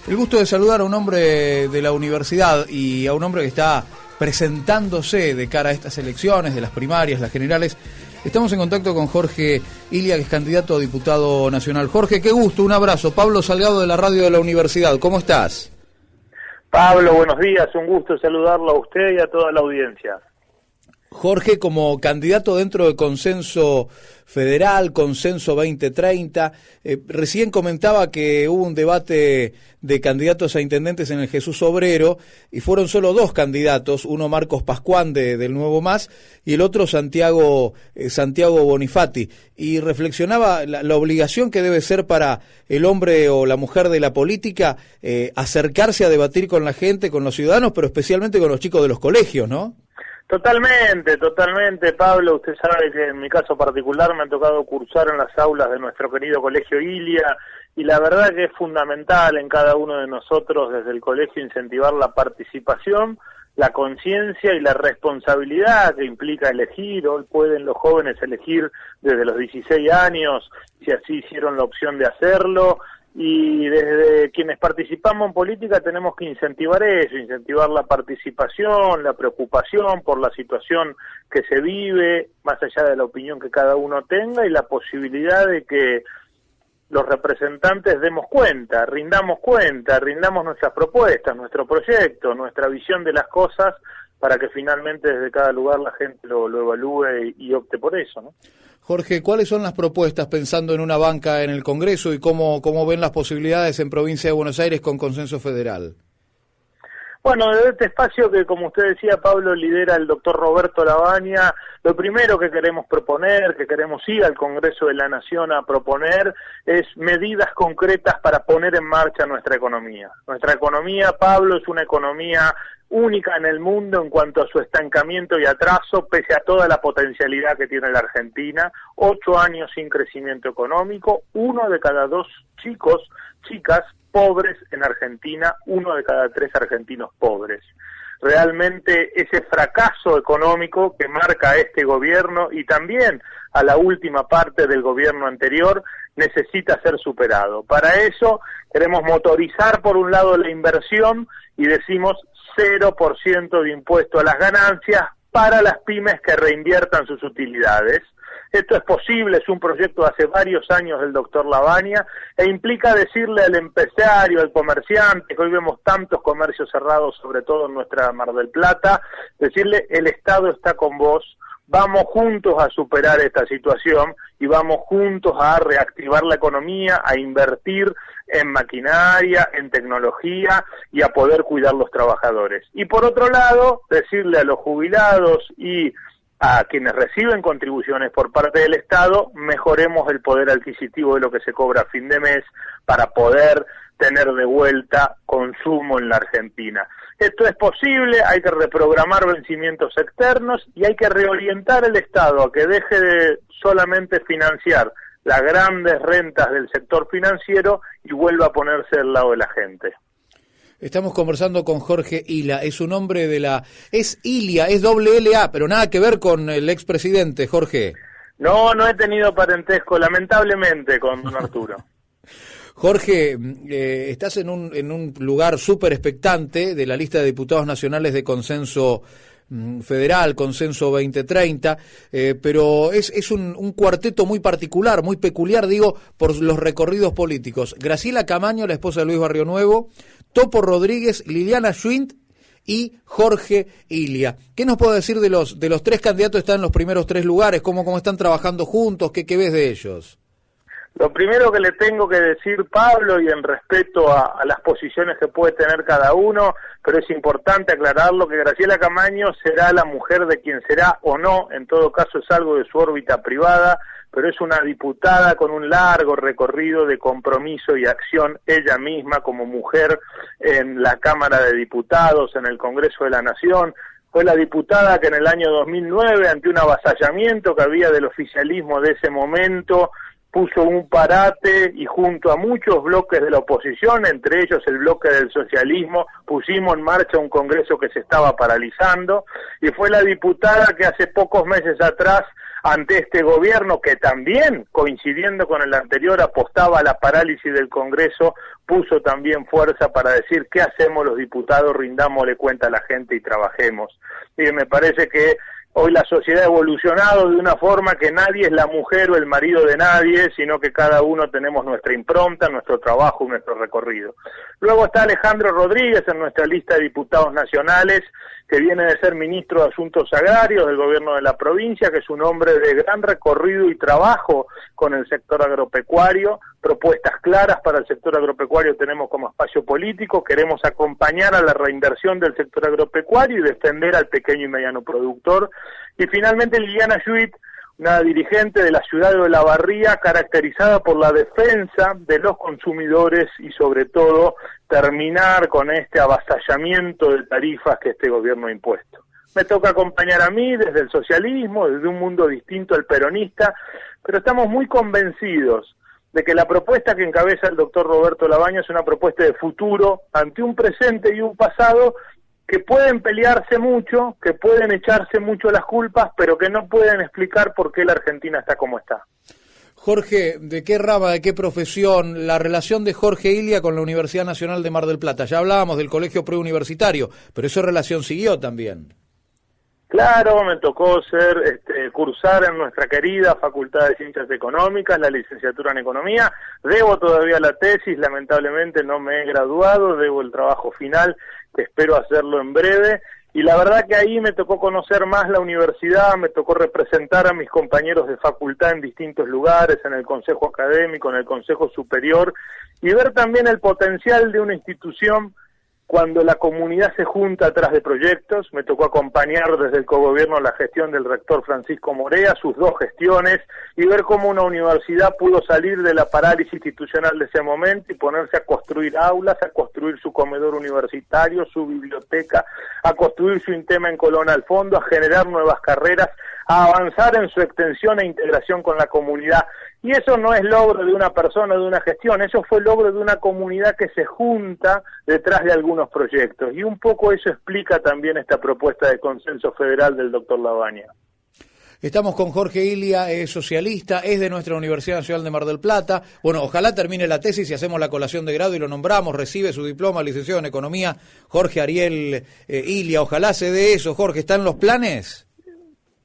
El gusto de saludar a un hombre de la universidad y a un hombre que está presentándose de cara a estas elecciones, de las primarias, las generales. Estamos en contacto con Jorge Ilia, que es candidato a diputado nacional. Jorge, qué gusto, un abrazo. Pablo Salgado de la radio de la universidad, ¿cómo estás? Pablo, buenos días, un gusto saludarlo a usted y a toda la audiencia. Jorge, como candidato dentro de Consenso Federal, Consenso 2030, recién comentaba que hubo un debate de candidatos a intendentes en el Jesús Obrero y fueron solo dos candidatos, uno Marcos Pascuán del Nuevo Más y el otro Santiago Bonifati, y reflexionaba la obligación que debe ser para el hombre o la mujer de la política acercarse a debatir con la gente, con los ciudadanos, pero especialmente con los chicos de los colegios, ¿no? Totalmente, Pablo. Usted sabe que en mi caso particular me ha tocado cursar en las aulas de nuestro querido Colegio Ilia, y la verdad que es fundamental en cada uno de nosotros desde el colegio incentivar la participación, la conciencia y la responsabilidad que implica elegir. Hoy pueden los jóvenes elegir desde los 16 años, si así hicieron la opción de hacerlo. Y desde quienes participamos en política tenemos que incentivar eso, incentivar la participación, la preocupación por la situación que se vive, más allá de la opinión que cada uno tenga, y la posibilidad de que los representantes demos cuenta, rindamos nuestras propuestas, nuestro proyecto, nuestra visión de las cosas, para que finalmente desde cada lugar la gente lo evalúe y opte por eso, ¿no? Jorge, ¿cuáles son las propuestas pensando en una banca en el Congreso y cómo ven las posibilidades en Provincia de Buenos Aires con Consenso Federal? Bueno, desde este espacio que, como usted decía, Pablo, lidera el doctor Roberto Lavagna, lo primero que queremos proponer, que queremos ir al Congreso de la Nación a proponer, es medidas concretas para poner en marcha nuestra economía. Nuestra economía, Pablo, es una economía única en el mundo en cuanto a su estancamiento y atraso, pese a toda la potencialidad que tiene la Argentina. 8 años sin crecimiento económico, 1 de cada 2 chicas pobres en Argentina, 1 de cada 3 argentinos pobres. Realmente ese fracaso económico que marca este gobierno y también a la última parte del gobierno anterior necesita ser superado. Para eso queremos motorizar por un lado la inversión y decimos 0% de impuesto a las ganancias para las pymes que reinviertan sus utilidades. Esto es posible, es un proyecto de hace varios años del doctor Lavagna, e implica decirle al empresario, al comerciante, que hoy vemos tantos comercios cerrados, sobre todo en nuestra Mar del Plata, decirle: el Estado está con vos, vamos juntos a superar esta situación y vamos juntos a reactivar la economía, a invertir en maquinaria, en tecnología y a poder cuidar los trabajadores. Y por otro lado, decirle a los jubilados y a quienes reciben contribuciones por parte del Estado, mejoremos el poder adquisitivo de lo que se cobra a fin de mes para poder tener de vuelta consumo en la Argentina. Esto es posible, hay que reprogramar vencimientos externos y hay que reorientar el Estado a que deje de solamente financiar las grandes rentas del sector financiero y vuelva a ponerse del lado de la gente. Estamos conversando con Jorge Ilia, es un hombre de la... Es Ilia, es LLA, pero nada que ver con el expresidente, Jorge. No he tenido parentesco, lamentablemente, con don Arturo. Jorge, estás en un lugar súper expectante de la lista de diputados nacionales de Consenso Federal, Consenso 2030, pero es un cuarteto muy particular, muy peculiar, digo, por los recorridos políticos. Graciela Camaño, la esposa de Luis Barrio Nuevo, Topo Rodríguez, Liliana Schwint y Jorge Ilia. ¿Qué nos puede decir de los 3 candidatos que están en los primeros 3 lugares? ¿Cómo están trabajando juntos? ¿Qué ves de ellos? Lo primero que le tengo que decir, Pablo, y en respeto a las posiciones que puede tener cada uno, pero es importante aclararlo, que Graciela Camaño será la mujer de quien será o no, en todo caso es algo de su órbita privada, pero es una diputada con un largo recorrido de compromiso y acción ella misma como mujer en la Cámara de Diputados, en el Congreso de la Nación. Fue la diputada que en el año 2009, ante un avasallamiento que había del oficialismo de ese momento, puso un parate y junto a muchos bloques de la oposición, entre ellos el bloque del socialismo, pusimos en marcha un Congreso que se estaba paralizando, y fue la diputada que hace pocos meses atrás ante este gobierno que también, coincidiendo con el anterior, apostaba a la parálisis del Congreso, puso también fuerza para decir qué hacemos los diputados, rindámosle cuenta a la gente y trabajemos. Y me parece que hoy la sociedad ha evolucionado de una forma que nadie es la mujer o el marido de nadie, sino que cada uno tenemos nuestra impronta, nuestro trabajo y nuestro recorrido. Luego está Alejandro Rodríguez en nuestra lista de diputados nacionales, que viene de ser ministro de Asuntos Agrarios del gobierno de la provincia, que es un hombre de gran recorrido y trabajo con el sector agropecuario, propuestas claras para el sector agropecuario tenemos como espacio político, queremos acompañar a la reinversión del sector agropecuario y defender al pequeño y mediano productor. Y finalmente Liliana Yuit, una dirigente de la ciudad de Olavarría, caracterizada por la defensa de los consumidores y sobre todo terminar con este avasallamiento de tarifas que este gobierno ha impuesto. Me toca acompañar a mí desde el socialismo, desde un mundo distinto al peronista, pero estamos muy convencidos de que la propuesta que encabeza el doctor Roberto Lavagna es una propuesta de futuro ante un presente y un pasado que pueden pelearse mucho, que pueden echarse mucho las culpas, pero que no pueden explicar por qué la Argentina está como está. Jorge, ¿de qué rama, de qué profesión? La relación de Jorge Ilia con la Universidad Nacional de Mar del Plata. Ya hablábamos del colegio preuniversitario, pero esa relación siguió también. Claro, me tocó cursar en nuestra querida Facultad de Ciencias Económicas, la licenciatura en Economía. Debo todavía la tesis, lamentablemente no me he graduado, debo el trabajo final, que espero hacerlo en breve. Y la verdad que ahí me tocó conocer más la universidad, me tocó representar a mis compañeros de facultad en distintos lugares, en el Consejo Académico, en el Consejo Superior, y ver también el potencial de una institución cuando la comunidad se junta atrás de proyectos. Me tocó acompañar desde el cogobierno la gestión del rector Francisco Morea, sus dos gestiones, y ver cómo una universidad pudo salir de la parálisis institucional de ese momento y ponerse a construir aulas, a construir su comedor universitario, su biblioteca, a construir su INTEMA en Colón al fondo, a generar nuevas carreras, a avanzar en su extensión e integración con la comunidad. Y eso no es logro de una persona, de una gestión, eso fue logro de una comunidad que se junta detrás de algunos proyectos. Y un poco eso explica también esta propuesta de consenso federal del doctor Lavagna. Estamos con Jorge Ilia, es socialista, es de nuestra Universidad Nacional de Mar del Plata. Bueno, ojalá termine la tesis y hacemos la colación de grado y lo nombramos, recibe su diploma, licenciado en Economía, Jorge Ariel Ilia. Ojalá se dé eso. Jorge, ¿están los planes?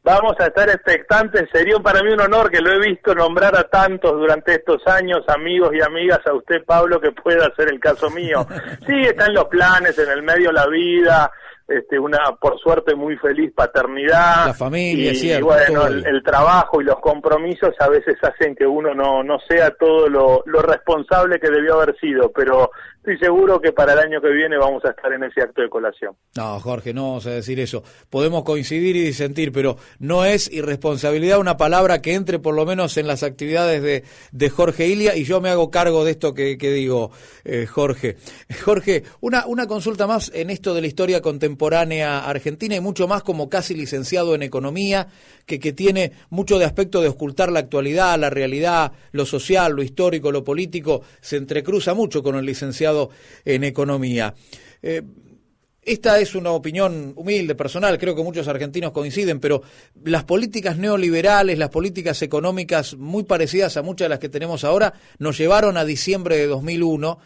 Vamos a estar expectantes, sería para mí un honor, que lo he visto nombrar a tantos durante estos años, amigos y amigas, a usted, Pablo, que pueda ser el caso mío. Sí, están los planes, en el medio la vida, una, por suerte, muy feliz paternidad. La familia, y, cierto. Y bueno, el trabajo y los compromisos a veces hacen que uno no sea todo lo responsable que debió haber sido, pero estoy seguro que para el año que viene vamos a estar en ese acto de colación. No, Jorge, no vamos a decir eso. Podemos coincidir y disentir, pero no es irresponsabilidad una palabra que entre por lo menos en las actividades de Jorge Ilia, y yo me hago cargo de esto que digo, Jorge. Jorge, una consulta más en esto de la historia contemporánea argentina y mucho más como casi licenciado en Economía, que tiene mucho de aspecto de ocultar la actualidad, la realidad, lo social, lo histórico, lo político, se entrecruza mucho con el licenciado en Economía. Esta es una opinión humilde, personal, creo que muchos argentinos coinciden, pero las políticas neoliberales, las políticas económicas muy parecidas a muchas de las que tenemos ahora, nos llevaron a diciembre de 2001,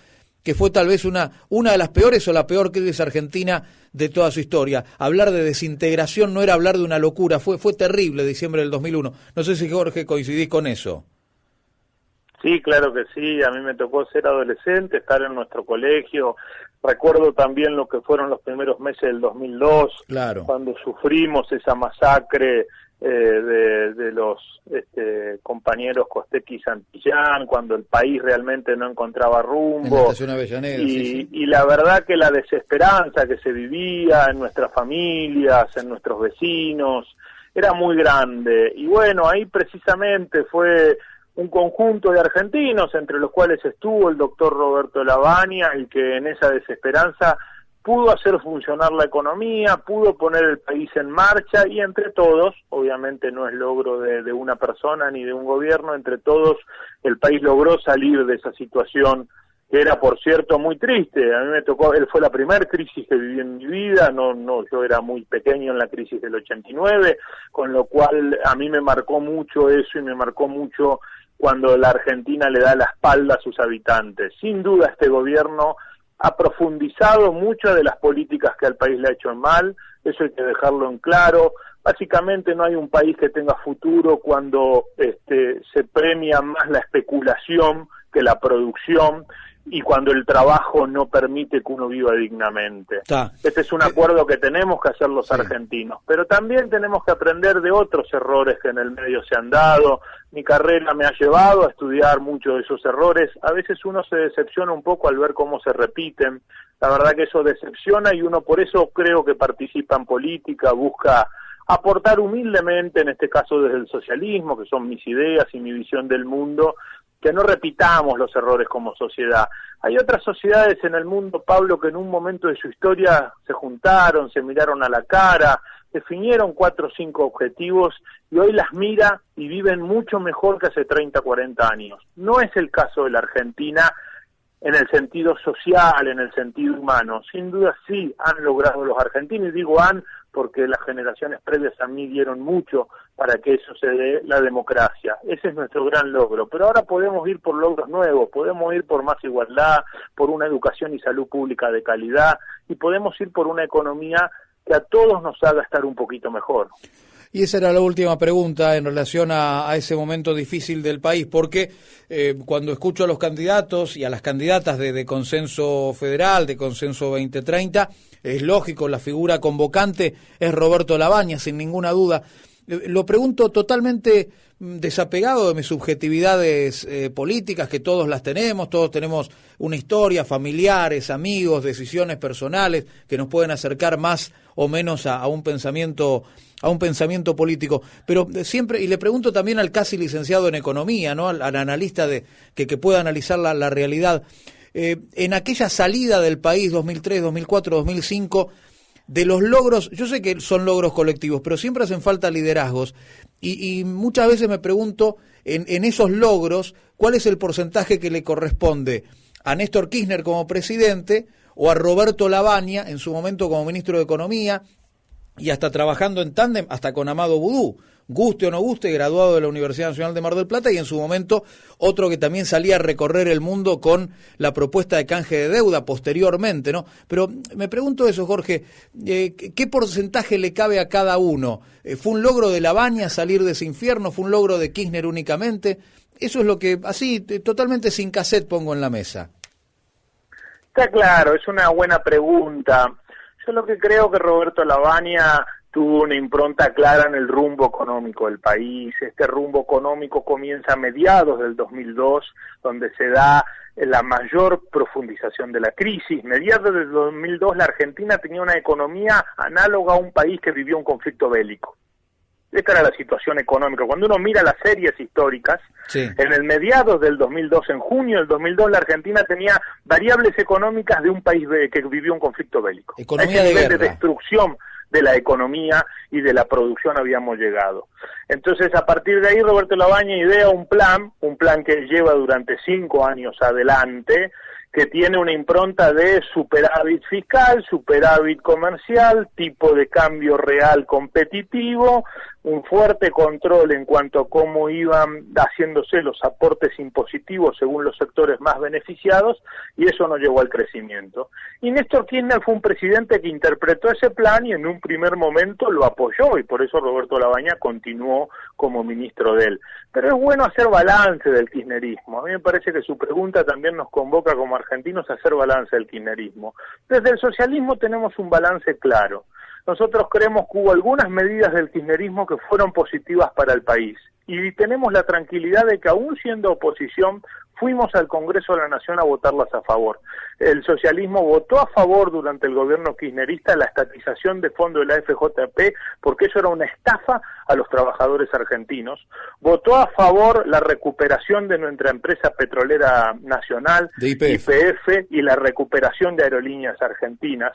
que fue tal vez una de las peores o la peor crisis argentina de toda su historia. Hablar de desintegración no era hablar de una locura, fue terrible diciembre del 2001. No sé si, Jorge, coincidís con eso. Sí, claro que sí, a mí me tocó ser adolescente, estar en nuestro colegio, recuerdo también lo que fueron los primeros meses del 2002, claro, cuando sufrimos esa masacre de los compañeros Costecchi y Santillán, cuando el país realmente no encontraba rumbo, en la estación Avellaneda, sí. Y la verdad que la desesperanza que se vivía en nuestras familias, en nuestros vecinos, era muy grande, y bueno, ahí precisamente fue un conjunto de argentinos, entre los cuales estuvo el doctor Roberto Lavagna, y que en esa desesperanza pudo hacer funcionar la economía, pudo poner el país en marcha, y entre todos, obviamente no es logro de una persona ni de un gobierno, entre todos el país logró salir de esa situación que era, por cierto, muy triste. A mí me tocó, él fue la primera crisis que viví en mi vida, yo era muy pequeño en la crisis del 89, con lo cual a mí me marcó mucho eso y me marcó mucho cuando la Argentina le da la espalda a sus habitantes. Sin duda este gobierno ha profundizado muchas de las políticas que al país le ha hecho mal, eso hay que dejarlo en claro. Básicamente no hay un país que tenga futuro cuando se premia más la especulación que la producción y cuando el trabajo no permite que uno viva dignamente. Este es un acuerdo que tenemos que hacer los argentinos, pero también tenemos que aprender de otros errores que en el medio se han dado. Mi carrera me ha llevado a estudiar muchos de esos errores. A veces uno se decepciona un poco al ver cómo se repiten. La verdad que eso decepciona y uno por eso creo que participa en política, busca aportar humildemente, en este caso desde el socialismo, que son mis ideas y mi visión del mundo, que no repitamos los errores como sociedad. Hay otras sociedades en el mundo, Pablo, que en un momento de su historia se juntaron, se miraron a la cara, definieron 4 o 5 objetivos y hoy las mira y viven mucho mejor que hace 30, 40 años. No es el caso de la Argentina en el sentido social, en el sentido humano. Sin duda sí han logrado los argentinos, y digo han porque las generaciones previas a mí dieron mucho para que eso se dé, la democracia. Ese es nuestro gran logro. Pero ahora podemos ir por logros nuevos, podemos ir por más igualdad, por una educación y salud pública de calidad, y podemos ir por una economía que a todos nos haga estar un poquito mejor. Y esa era la última pregunta en relación a ese momento difícil del país, porque cuando escucho a los candidatos y a las candidatas de Consenso Federal, de Consenso 2030, es lógico, la figura convocante es Roberto Labaña, sin ninguna duda. Lo pregunto totalmente desapegado de mis subjetividades políticas, que todos las tenemos, todos tenemos una historia, familiares, amigos, decisiones personales que nos pueden acercar más o menos a un pensamiento político, pero siempre, y le pregunto también al casi licenciado en economía, ¿no? al analista que pueda analizar la realidad, en aquella salida del país 2003, 2004, 2005, de los logros, yo sé que son logros colectivos, pero siempre hacen falta liderazgos, y muchas veces me pregunto, en esos logros, ¿cuál es el porcentaje que le corresponde a Néstor Kirchner como presidente o a Roberto Labaña en su momento como ministro de Economía, y hasta trabajando en tándem, hasta con Amado Boudou, guste o no guste, graduado de la Universidad Nacional de Mar del Plata, y en su momento otro que también salía a recorrer el mundo con la propuesta de canje de deuda posteriormente, ¿no? Pero me pregunto eso, Jorge, ¿qué porcentaje le cabe a cada uno? ¿Fue un logro de Labaña salir de ese infierno? ¿Fue un logro de Kirchner únicamente? Eso es lo que, así, totalmente sin cassette pongo en la mesa. Está claro, es una buena pregunta. Yo lo que creo que Roberto Labaña tuvo una impronta clara en el rumbo económico del país. Este rumbo económico comienza a mediados del 2002, donde se da la mayor profundización de la crisis. Mediados del 2002 la Argentina tenía una economía análoga a un país que vivió un conflicto bélico. Esta era la situación económica. Cuando uno mira las series históricas, en el mediados del 2002, en junio del 2002, la Argentina tenía variables económicas de un país que vivió un conflicto bélico. Economía de guerra. De destrucción de la economía y de la producción habíamos llegado. Entonces, a partir de ahí, Roberto Labaña idea un plan que lleva durante 5 años adelante, que tiene una impronta de superávit fiscal, superávit comercial, tipo de cambio real competitivo, un fuerte control en cuanto a cómo iban haciéndose los aportes impositivos según los sectores más beneficiados, y eso no llevó al crecimiento. Y Néstor Kirchner fue un presidente que interpretó ese plan y en un primer momento lo apoyó, y por eso Roberto Labaña continuó como ministro de él. Pero es bueno hacer balance del kirchnerismo. A mí me parece que su pregunta también nos convoca como argentinos a hacer balance del kirchnerismo. Desde el socialismo tenemos un balance claro. Nosotros creemos que hubo algunas medidas del kirchnerismo que fueron positivas para el país, y tenemos la tranquilidad de que aún siendo oposición fuimos al Congreso de la Nación a votarlas a favor. El socialismo votó a favor durante el gobierno kirchnerista la estatización de fondos de la FJP, porque eso era una estafa a los trabajadores argentinos. Votó a favor la recuperación de nuestra empresa petrolera nacional, de YPF, y la recuperación de aerolíneas argentinas.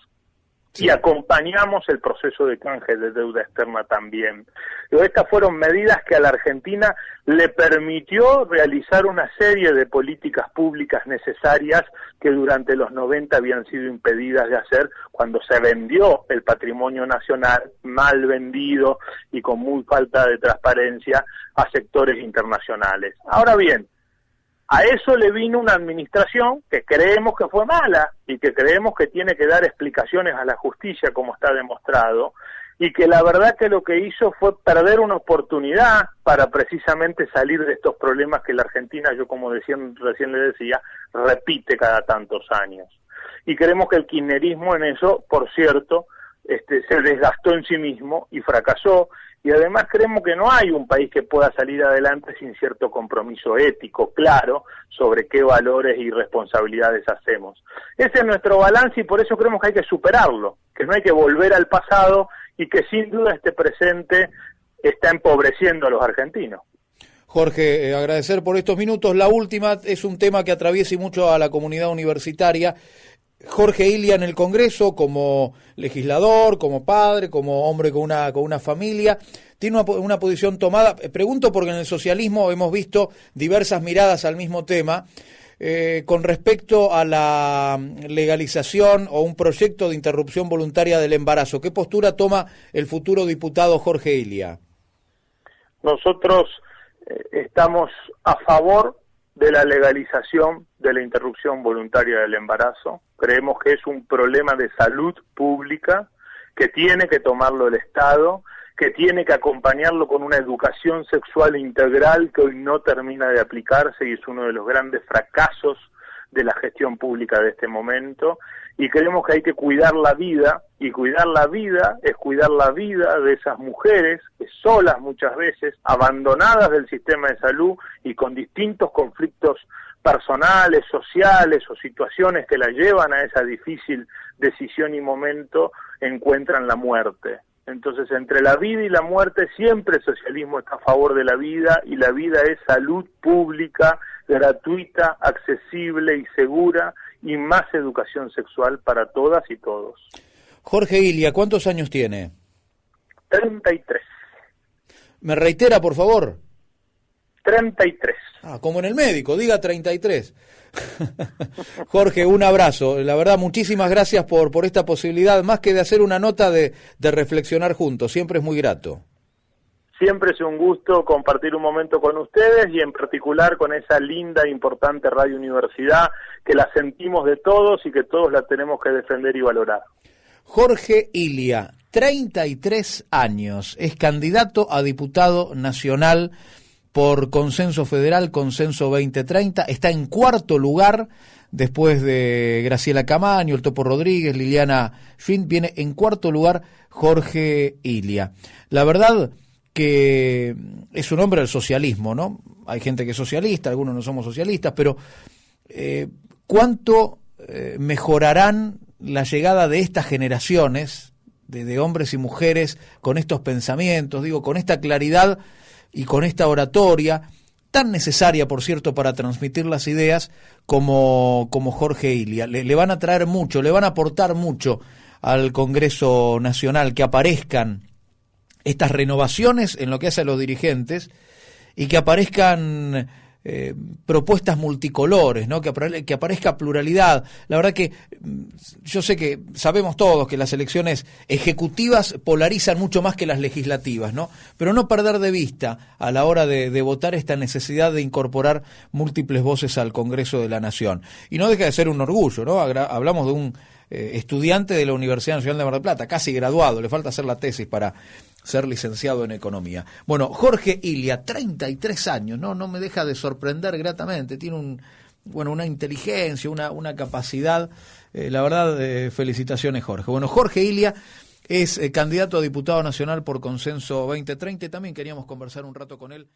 y acompañamos el proceso de canje de deuda externa también. Pero estas fueron medidas que a la Argentina le permitió realizar una serie de políticas públicas necesarias que durante los 90 habían sido impedidas de hacer cuando se vendió el patrimonio nacional, mal vendido y con muy falta de transparencia, a sectores internacionales. Ahora bien, a eso le vino una administración que creemos que fue mala y que creemos que tiene que dar explicaciones a la justicia, como está demostrado, y que la verdad que lo que hizo fue perder una oportunidad para precisamente salir de estos problemas que la Argentina, yo como recién le decía, repite cada tantos años. Y creemos que el kirchnerismo en eso, por cierto, se desgastó en sí mismo y fracasó, y además creemos que no hay un país que pueda salir adelante sin cierto compromiso ético claro sobre qué valores y responsabilidades hacemos. Ese es nuestro balance y por eso creemos que hay que superarlo, que no hay que volver al pasado y que sin duda este presente está empobreciendo a los argentinos. Jorge, agradecer por estos minutos. La última es un tema que atraviesa mucho a la comunidad universitaria. Jorge Ilia en el Congreso, como legislador, como padre, como hombre con una familia, tiene una posición tomada. Pregunto porque en el socialismo hemos visto diversas miradas al mismo tema con respecto a la legalización o un proyecto de interrupción voluntaria del embarazo. ¿Qué postura toma el futuro diputado Jorge Ilia? Nosotros estamos a favor de la legalización de la interrupción voluntaria del embarazo. Creemos que es un problema de salud pública que tiene que tomarlo el Estado, que tiene que acompañarlo con una educación sexual integral que hoy no termina de aplicarse y es uno de los grandes fracasos de la gestión pública de este momento, y creemos que hay que cuidar la vida, y cuidar la vida es cuidar la vida de esas mujeres que solas muchas veces, abandonadas del sistema de salud y con distintos conflictos personales, sociales o situaciones que la llevan a esa difícil decisión y momento, encuentran la muerte. Entonces, entre la vida y la muerte, siempre el socialismo está a favor de la vida, y la vida es salud pública, gratuita, accesible y segura, y más educación sexual para todas y todos. Jorge Ilia, ¿cuántos años tiene? 33. ¿Me reitera, por favor? 33. Ah, como en el médico, diga 33. Jorge, un abrazo. La verdad, muchísimas gracias por esta posibilidad, más que de hacer una nota, de reflexionar juntos. Siempre es muy grato. Siempre es un gusto compartir un momento con ustedes y en particular con esa linda e importante Radio Universidad que la sentimos de todos y que todos la tenemos que defender y valorar. Jorge Ilia, 33 años, es candidato a diputado nacional por Consenso Federal, Consenso 2030, está en cuarto lugar después de Graciela Camaño, el Topo Rodríguez, Liliana Fint, viene en cuarto lugar Jorge Ilia. La verdad que es un hombre del socialismo, ¿no? Hay gente que es socialista, algunos no somos socialistas, pero ¿cuánto mejorarán la llegada de estas generaciones de hombres y mujeres con estos pensamientos, digo, con esta claridad y con esta oratoria tan necesaria, por cierto, para transmitir las ideas como Jorge Ilia? Le van a traer mucho, le van a aportar mucho al Congreso Nacional, que aparezcan estas renovaciones en lo que hace a los dirigentes y que aparezcan propuestas multicolores, ¿no? Que aparezca pluralidad. La verdad que yo sé que sabemos todos que las elecciones ejecutivas polarizan mucho más que las legislativas, ¿no? Pero no perder de vista a la hora de votar esta necesidad de incorporar múltiples voces al Congreso de la Nación. Y no deja de ser un orgullo, ¿no? Hablamos de un estudiante de la Universidad Nacional de Mar del Plata, casi graduado, le falta hacer la tesis para ser licenciado en Economía. Bueno, Jorge Ilia, 33 años, no me deja de sorprender gratamente, tiene una inteligencia, una capacidad, la verdad, felicitaciones, Jorge. Bueno, Jorge Ilia es candidato a diputado nacional por Consenso 2030 y también queríamos conversar un rato con él.